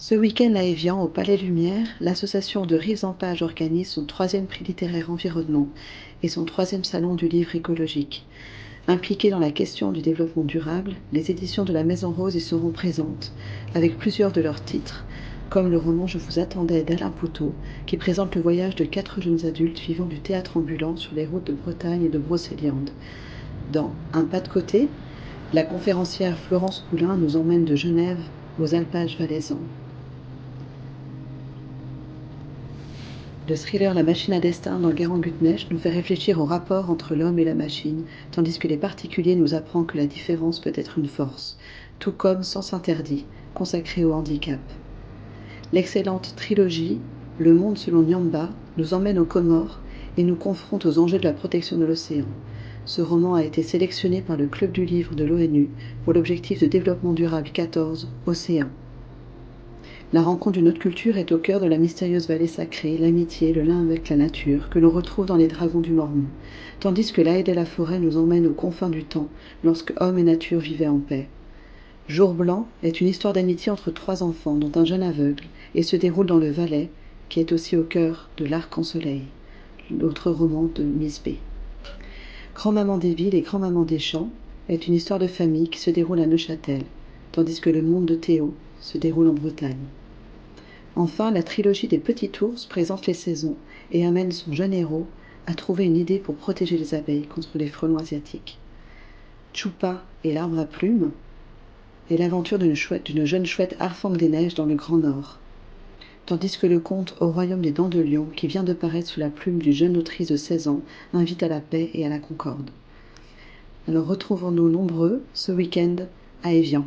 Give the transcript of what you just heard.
Ce week-end à Évian, au Palais Lumière, l'association de Rives en Page organise son 3e prix littéraire environnement et son 3e salon du livre écologique. Impliquées dans la question du développement durable, les éditions de la Maison Rose y seront présentes, avec plusieurs de leurs titres, comme le roman Je vous attendais d'Alain Pouteau, qui présente le voyage de 4 jeunes adultes vivant du théâtre ambulant sur les routes de Bretagne et de Brocéliande. Dans Un pas de côté, la conférencière Florence Poulain nous emmène de Genève aux alpages valaisans. Le thriller La machine à destin d'Enguerrand Gutnecht nous fait réfléchir au rapport entre l'homme et la machine, tandis que Les particuliers nous apprend que la différence peut être une force, tout comme Sens interdit, consacré au handicap. L'excellente trilogie Le monde selon Nyamba nous emmène aux Comores et nous confronte aux enjeux de la protection de l'océan. Ce roman a été sélectionné par le Club du livre de l'ONU pour l'objectif de développement durable 14, Océan. La rencontre d'une autre culture est au cœur de la mystérieuse vallée sacrée, l'amitié, le lien avec la nature, que l'on retrouve dans Les Dragons du Mormon, tandis que La Haie de la Forêt nous emmène aux confins du temps, lorsque homme et nature vivaient en paix. Jour blanc est une histoire d'amitié entre 3 enfants, dont un jeune aveugle, et se déroule dans le Valais, qui est aussi au cœur de l'Arc-en-Soleil, l'autre roman de Miss B. Grand-maman des villes et grand-maman des champs est une histoire de famille qui se déroule à Neuchâtel, tandis que Le monde de Théo se déroule en Bretagne. Enfin, la trilogie des Petits Ours présente les saisons et amène son jeune héros à trouver une idée pour protéger les abeilles contre les frelons asiatiques. Tchoupa et l'arbre à plumes est l'aventure d'une jeune chouette Harfang des Neiges dans le Grand Nord. Tandis que le conte Au royaume des dents de lion, qui vient de paraître sous la plume d'une jeune autrice de 16 ans, invite à la paix et à la concorde. Alors retrouvons-nous nombreux ce week-end à Évian.